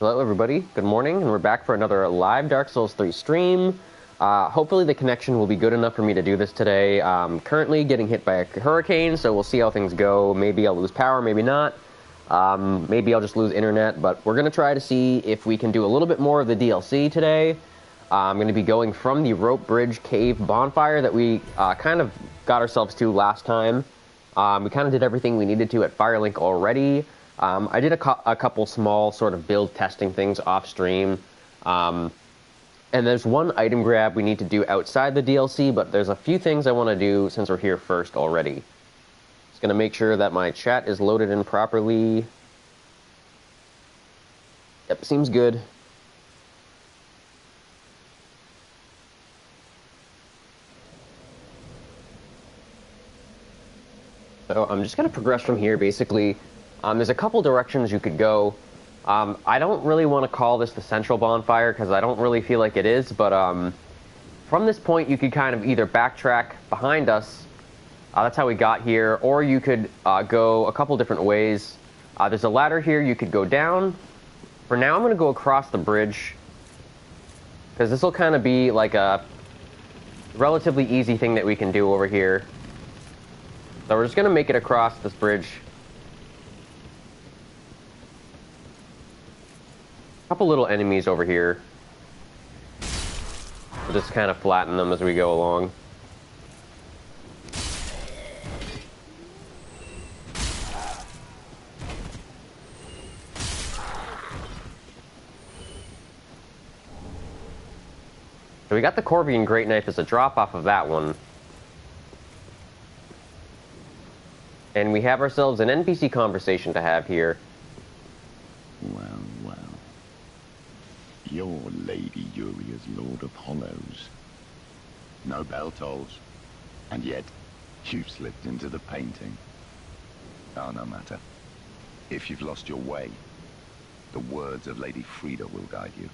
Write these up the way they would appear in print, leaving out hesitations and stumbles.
Hello everybody, good morning, and we're back for another live Dark Souls 3 stream. Hopefully the connection will be good enough for me to do this today. Currently getting hit by a hurricane, so we'll see how things go. Maybe I'll lose power, maybe not. Maybe I'll just lose internet, but we're going to try to see if we can do a little bit more of the DLC today. I'm going to be going from the Rope Bridge Cave Bonfire that we kind of got ourselves to last time. We kind of did everything we needed to at Firelink already. I did a couple small sort of build testing things off stream. And there's one item grab we need to do outside the DLC, but there's a few things I want to do since we're here first already. Just going to make sure that my chat is loaded in properly. Yep, seems good. So I'm just going to progress from here, basically. There's a couple directions you could go. I don't really want to call this the central bonfire because I don't really feel like it is, but from this point you could kind of either backtrack behind us, that's how we got here, or you could go a couple different ways. There's a ladder here you could go down. For now I'm going to go across the bridge because this will kind of be like a relatively easy thing that we can do over here. So we're just going to make it across this bridge. Couple little enemies over here. We'll just kind of flatten them as we go along. So we got the Corvian Great Knife as a drop off of that one. And we have ourselves an NPC conversation to have here. Well. You're Lady Uria's Lord of Hollows. No bell tolls, and yet you've slipped into the painting. Oh, no matter. If you've lost your way, the words of Lady Frida will guide you.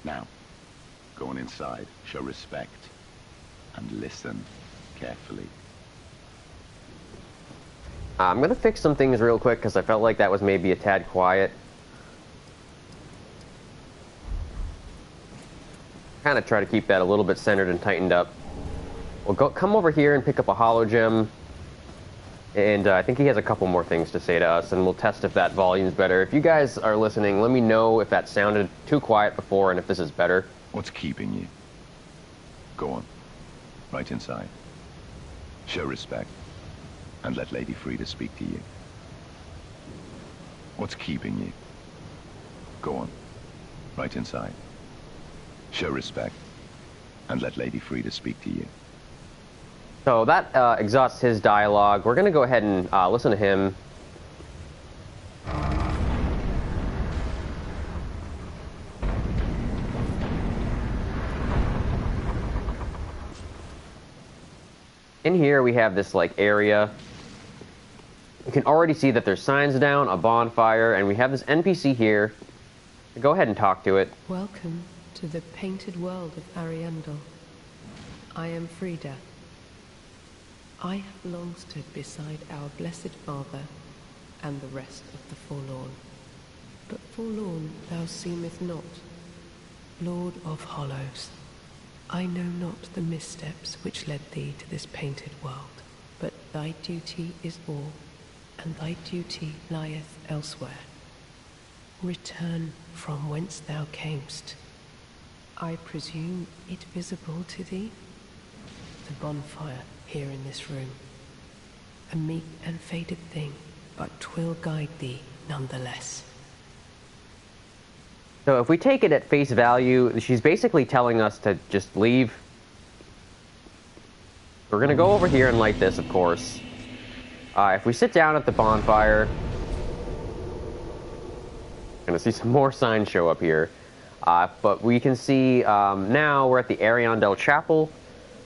Now, go on inside, show respect, and listen carefully. I'm going to fix some things real quick because I felt like that was maybe a tad quiet. Kind of try to keep that a little bit centered and tightened up. We'll come over here and pick up a hollow gem. And I think he has a couple more things to say to us, and we'll test if that volume's better. If you guys are listening, let me know if that sounded too quiet before and if this is better. What's keeping you? Go on. Right inside. Show respect. And let Lady Frida speak to you. What's keeping you? Go on. Right inside. Show respect. And let Lady Frida speak to you. So that exhausts his dialogue. We're going to go ahead and listen to him. In here we have this like area. You can already see that there's signs down, a bonfire, and we have this NPC here. Go ahead and talk to it. Welcome to the painted world of Ariandel. I am Frida. I have long stood beside our blessed Father and the rest of the forlorn. But forlorn thou seemeth not, Lord of Hollows. I know not the missteps which led thee to this painted world, but thy duty is all, and thy duty lieth elsewhere. Return from whence thou camest. I presume it visible to thee? The bonfire here in this room. A meek and faded thing, but 'twill guide thee nonetheless. So if we take it at face value, she's basically telling us to just leave. We're going to go over here and light this, of course. If we sit down at the bonfire, we're going to see some more signs show up here. But we can see now we're at the Ariandel Chapel.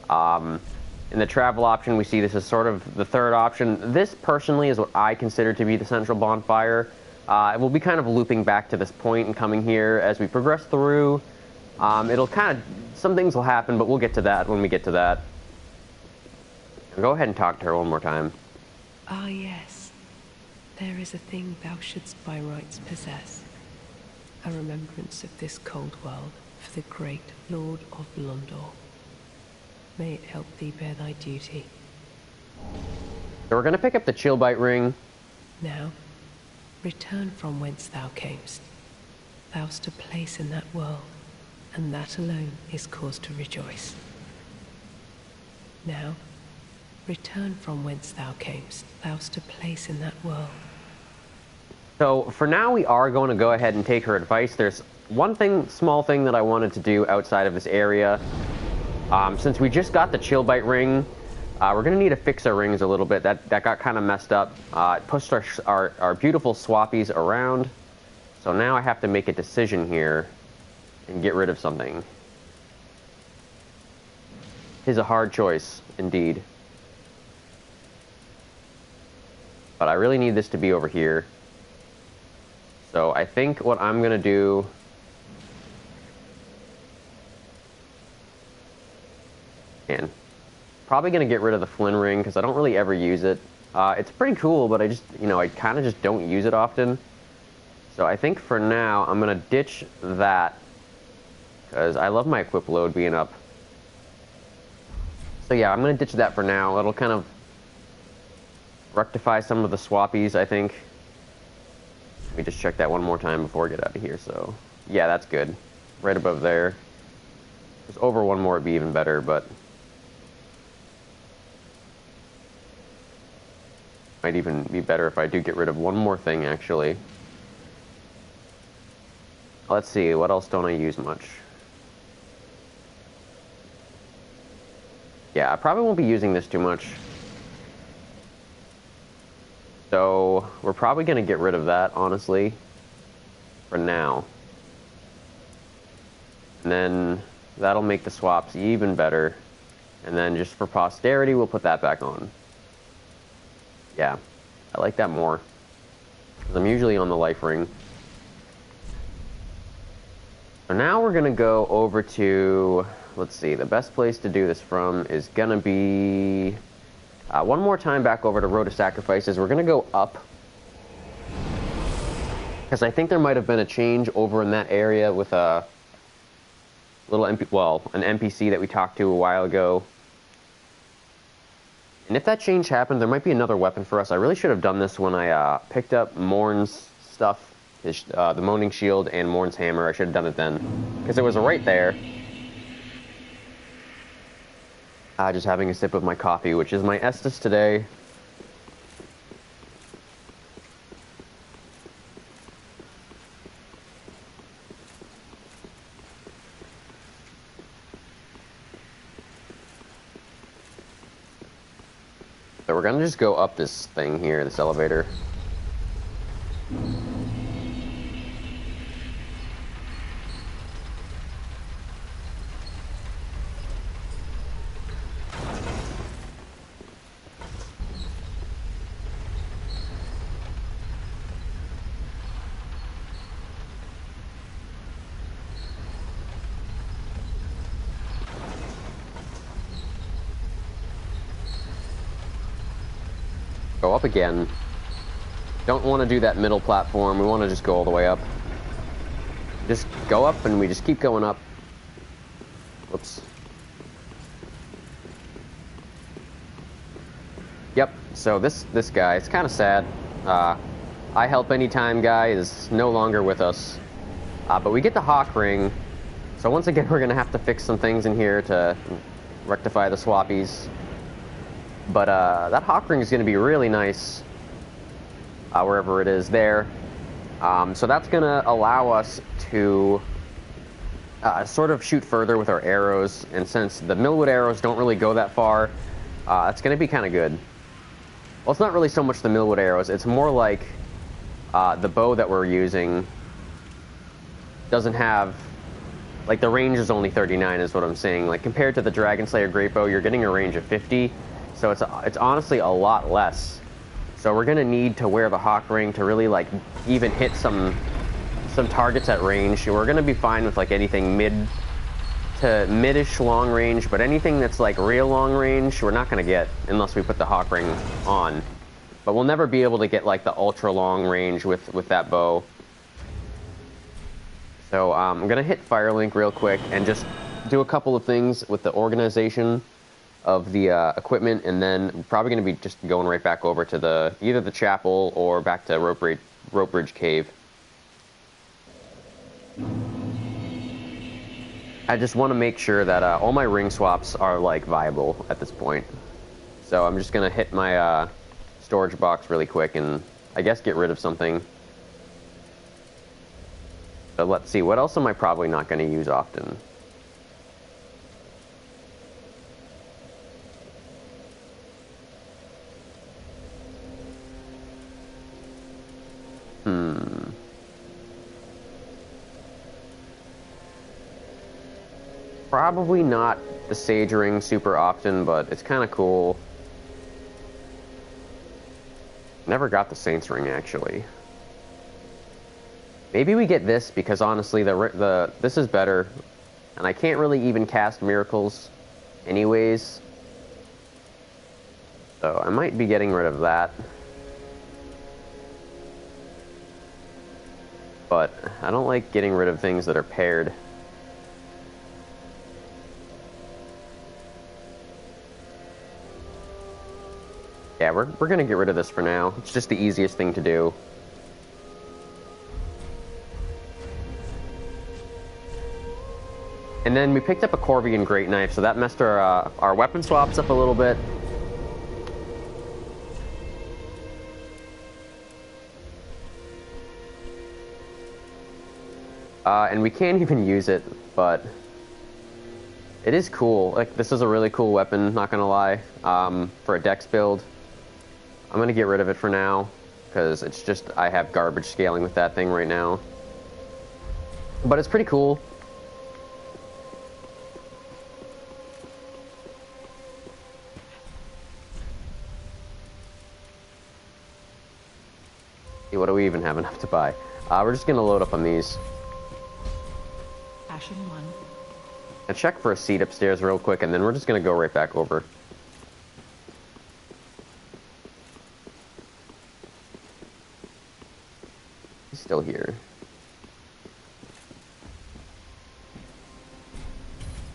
In the travel option, we see this is sort of the third option. This, personally, is what I consider to be the central bonfire. We'll be kind of looping back to this point and coming here as we progress through. It'll kind of... some things will happen, but we'll get to that when we get to that. Go ahead and talk to her one more time. Ah, yes. There is a thing thou shouldst by rights possess. a remembrance of this cold world for the great Lord of Londor. May it help thee bear thy duty. So we're going to pick up the Chillbite ring. Now, return from whence thou camest. Thou'st a place in that world, and that alone is cause to rejoice. Now, return from whence thou camest. Thou'st a place in that world. So for now, we are going to go ahead and take her advice. There's one small thing that I wanted to do outside of this area. Since we just got the Chillbite ring, we're going to need to fix our rings a little bit. That got kind of messed up. It pushed our beautiful swappies around. So now I have to make a decision here and get rid of something. It is a hard choice, indeed. But I really need this to be over here. So I think what I'm going to do... Man. Probably going to get rid of the Flynn ring, because I don't really ever use it. It's pretty cool, but I kind of just don't use it often. So I think for now, I'm going to ditch that, because I love my equip load being up. So yeah, I'm going to ditch that for now. It'll kind of rectify some of the swappies, I think. Let me just check that one more time before I get out of here. So yeah, that's good. Right above there. If it was over one more, it'd be even better, but... Might even be better if I do get rid of one more thing, actually. Let's see, what else don't I use much? Yeah, I probably won't be using this too much. So, we're probably going to get rid of that, honestly. For now. And then, that'll make the swaps even better. And then, just for posterity, we'll put that back on. Yeah, I like that more. 'Cause I'm usually on the life ring. So now we're going to go over to, let's see, the best place to do this from is going to be, one more time back over to Road of Sacrifices. We're going to go up. Because I think there might have been a change over in that area with a little an NPC that we talked to a while ago. And if that change happened, there might be another weapon for us. I really should have done this when I picked up Morn's stuff. The Moaning Shield and Morn's Hammer. I should have done it then. Because it was right there. Just having a sip of my coffee, which is my Estus today. So we're going to just go up this thing here, this elevator. Go up again. Don't want to do that middle platform. We want to just go all the way up. Just go up and we just keep going up. Whoops. Yep, so this guy, it's kind of sad. I help anytime guy is no longer with us. But we get the Hawk Ring. So once again, we're going to have to fix some things in here to rectify the swappies. But that Hawk Ring is going to be really nice wherever it is there. So that's going to allow us to sort of shoot further with our arrows. And since the Millwood arrows don't really go that far, it's going to be kind of good. Well, it's not really so much the Millwood arrows. It's more like the bow that we're using doesn't have... Like, the range is only 39 is what I'm saying. Like, compared to the Dragon Slayer Great Bow, you're getting a range of 50. So it's honestly a lot less. So we're gonna need to wear the Hawk Ring to really like even hit some targets at range. We're gonna be fine with like anything mid to mid-ish long range, but anything that's like real long range, we're not gonna get unless we put the Hawk Ring on. But we'll never be able to get like the ultra long range with that bow. So I'm going to hit Firelink real quick and just do a couple of things with the organization of the equipment, and then we're probably going to be just going right back over to either the chapel or back to Rope Bridge Cave. I just want to make sure that all my ring swaps are like viable at this point. So I'm just going to hit my storage box really quick and I guess get rid of something. So let's see, what else am I probably not going to use often? Probably not the Sage Ring super often, but it's kind of cool. Never got the Saints Ring, actually. Maybe we get this, because honestly, this is better. And I can't really even cast miracles anyways. So I might be getting rid of that. But I don't like getting rid of things that are paired. Yeah, we're going to get rid of this for now. It's just the easiest thing to do. And then we picked up a Corvian Great Knife, so that messed our weapon swaps up a little bit. And we can't even use it, but it is cool. Like, this is a really cool weapon, not gonna lie, for a dex build. I'm gonna get rid of it for now, because it's just, I have garbage scaling with that thing right now. But it's pretty cool. See, what do we even have enough to buy? We're just gonna load up on these. Ashen one. And check for a seat upstairs real quick, and then we're just gonna go right back over. He's still here.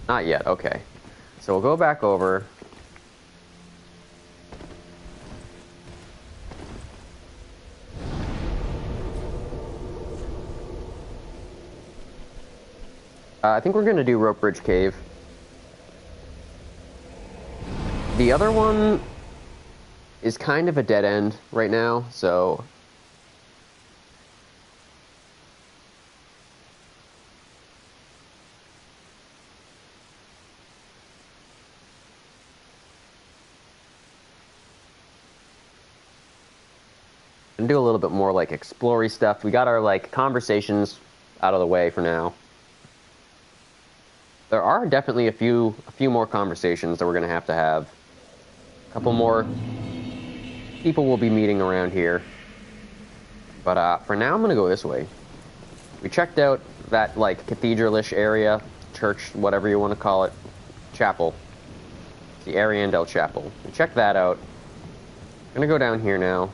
Not yet, okay. So we'll go back over. I think we're going to do Rope Bridge Cave. The other one is kind of a dead end right now, so... and do a little bit more like explory stuff. We got our like conversations out of the way for now. There are definitely a few more conversations that we're gonna have to have. A couple more people will be meeting around here. But for now, I'm gonna go this way. We checked out that like cathedral-ish area, church, whatever you want to call it, chapel. The Ariandel Chapel. We checked that out. I'm gonna go down here now.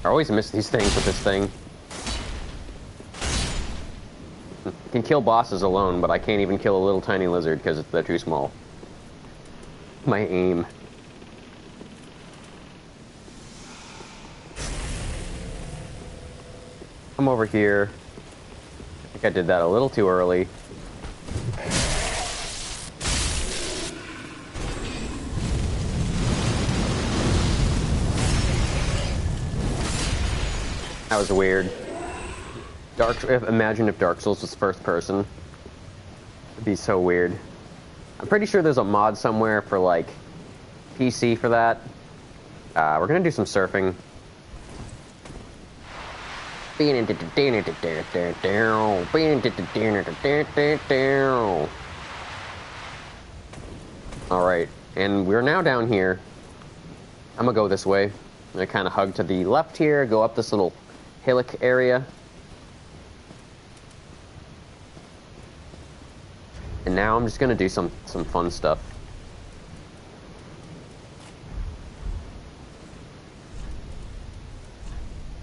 I always miss these things with this thing. I can kill bosses alone, but I can't even kill a little tiny lizard because they're too small. My aim. Come over here. I think I did that a little too early. That was weird. Imagine if Dark Souls was first person. It'd be so weird. I'm pretty sure there's a mod somewhere for, like, PC for that. We're gonna do some surfing. Alright, and we're now down here. I'm gonna go this way. I'm gonna kind of hug to the left here, go up this little hillock area. And now I'm just gonna do some fun stuff.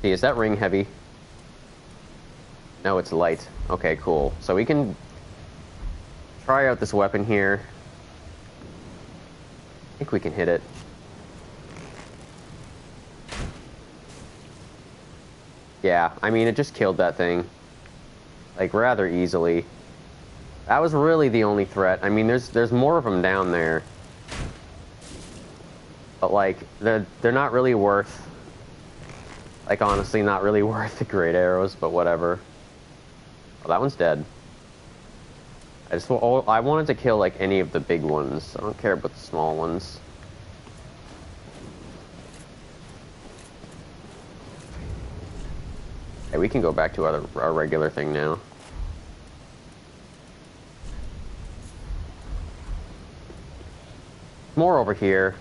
Hey, is that ring heavy? No, it's light. Okay, cool. So we can try out this weapon here. I think we can hit it. Yeah, I mean, it just killed that thing. Like, rather easily. That was really the only threat. I mean, there's more of them down there. But, like, they're not really worth... Like, honestly, not really worth the great arrows, but whatever. Oh, that one's dead. I wanted to kill, like, any of the big ones. I don't care about the small ones. Okay, we can go back to our regular thing now. More over here.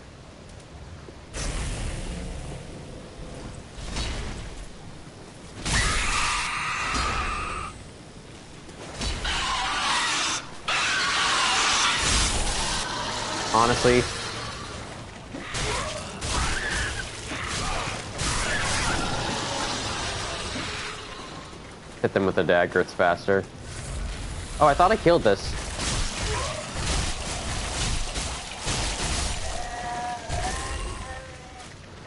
Honestly, hit them with the dagger, it's faster. Oh, I thought I killed this.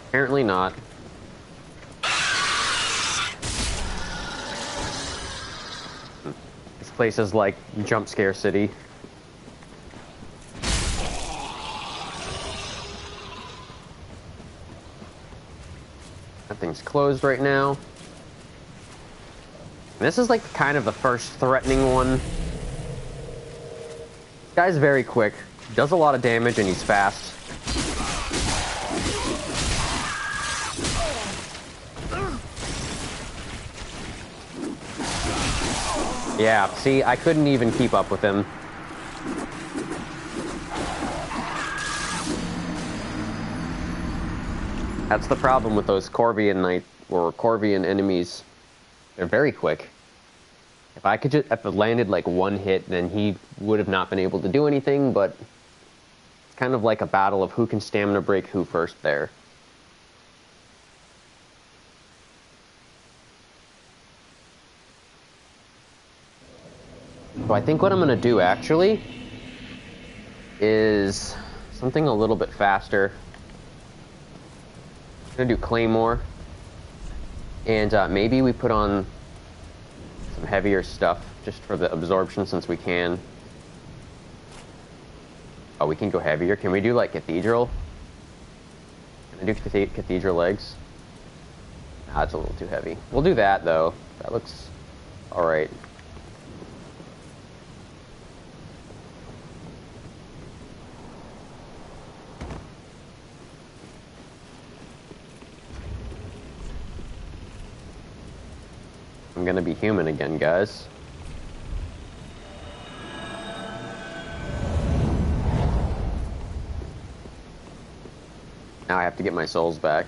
Apparently not. This place is like jump scare city. That thing's closed right now. This is like kind of the first threatening one. This guy's very quick, does a lot of damage, and he's fast. Yeah, see, I couldn't even keep up with him. That's the problem with those Corvian enemies. They're very quick. If I could if it landed like one hit, then he would have not been able to do anything, but it's kind of like a battle of who can stamina break who first there. So I think what I'm going to do, actually, is something a little bit faster. I'm going to do Claymore. And maybe we put on some heavier stuff, just for the absorption, since we can. Oh, we can go heavier. Can we do, like, Cathedral? Can I do Cathedral legs? Nah, that's a little too heavy. We'll do that, though. That looks alright. I'm gonna be human again, guys. Now I have to get my souls back.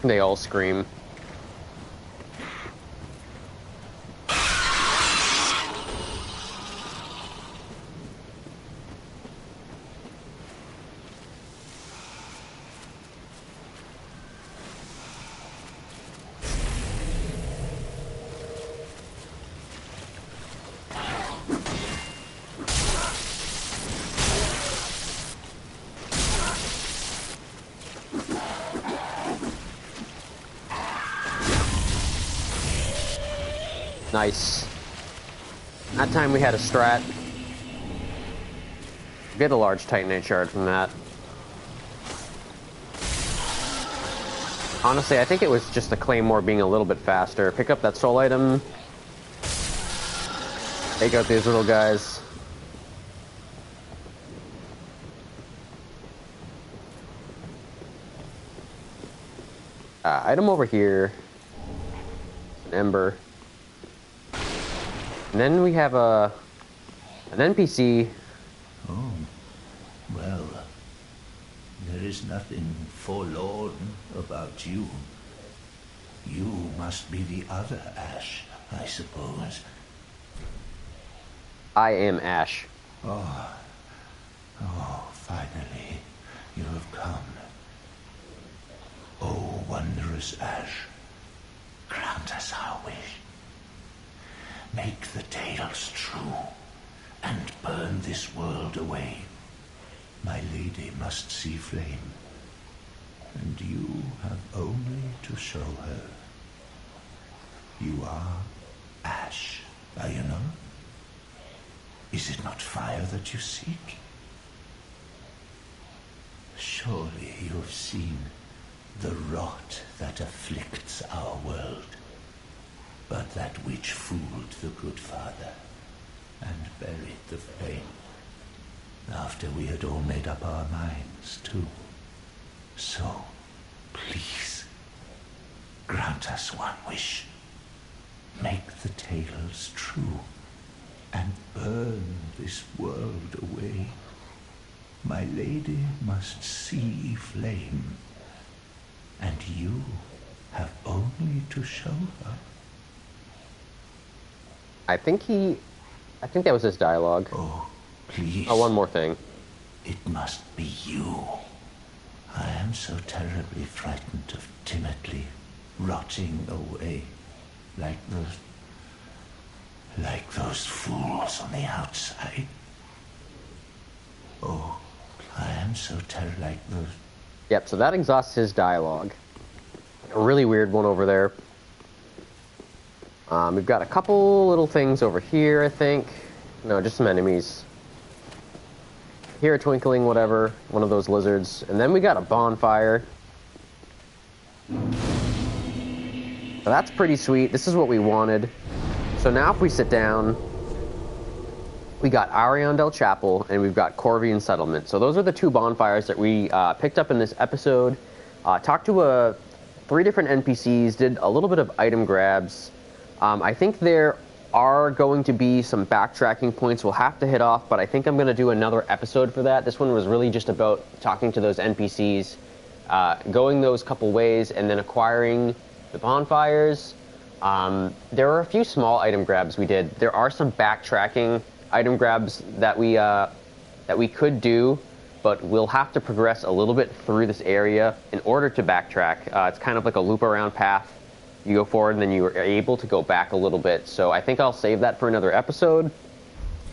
They all scream. Nice. That time we had a strat. Get a large Titanite shard from that. Honestly, I think it was just the Claymore being a little bit faster. Pick up that soul item. Take out these little guys. Item over here. An ember. And then we have an NPC. Oh, well, there is nothing forlorn about you. You must be the other Ash, I suppose. I am Ash. Oh, finally, you have come. Oh, wondrous Ash, grant us our wish. Make the tales true, and burn this world away. My lady must see flame, and you have only to show her. You are Ash, are you not? Is it not fire that you seek? Surely you have seen the rot that afflicts our world, but that which fooled the good father and buried the flame, after we had all made up our minds too. So, please, grant us one wish. Make the tales true, and burn this world away. My lady must see flame, and you have only to show her. I think that was his dialogue. Oh, please. Oh, one more thing. It must be you. I am so terribly frightened of timidly rotting away like those fools on the outside. Oh, I am so terrible like those. Yep, so that exhausts his dialogue. A really weird one over there. We've got a couple little things over here, I think. No, just some enemies. Here, a twinkling, whatever. One of those lizards. And then we got a bonfire. So that's pretty sweet. This is what we wanted. So now if we sit down, we got Ariandel Chapel, and we've got Undead Settlement. So those are the two bonfires that we picked up in this episode. Talked to 3 different NPCs, did a little bit of item grabs. I think there are going to be some backtracking points we'll have to hit off, but I think I'm going to do another episode for that. This one was really just about talking to those NPCs, going those couple ways, and then acquiring the bonfires. There are a few small item grabs we did. There are some backtracking item grabs that we could do, but we'll have to progress a little bit through this area in order to backtrack. It's kind of like a loop around path. You go forward and then you are able to go back a little bit. So I think I'll save that for another episode.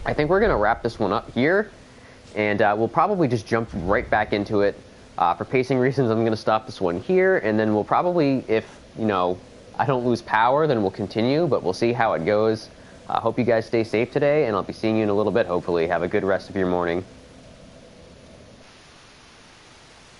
I think we're going to wrap this one up here, and we'll probably just jump right back into it. For pacing reasons, I'm going to stop this one here, and then we'll probably, if, I don't lose power, then we'll continue, but we'll see how it goes. Hope you guys stay safe today, and I'll be seeing you in a little bit, hopefully. Have a good rest of your morning.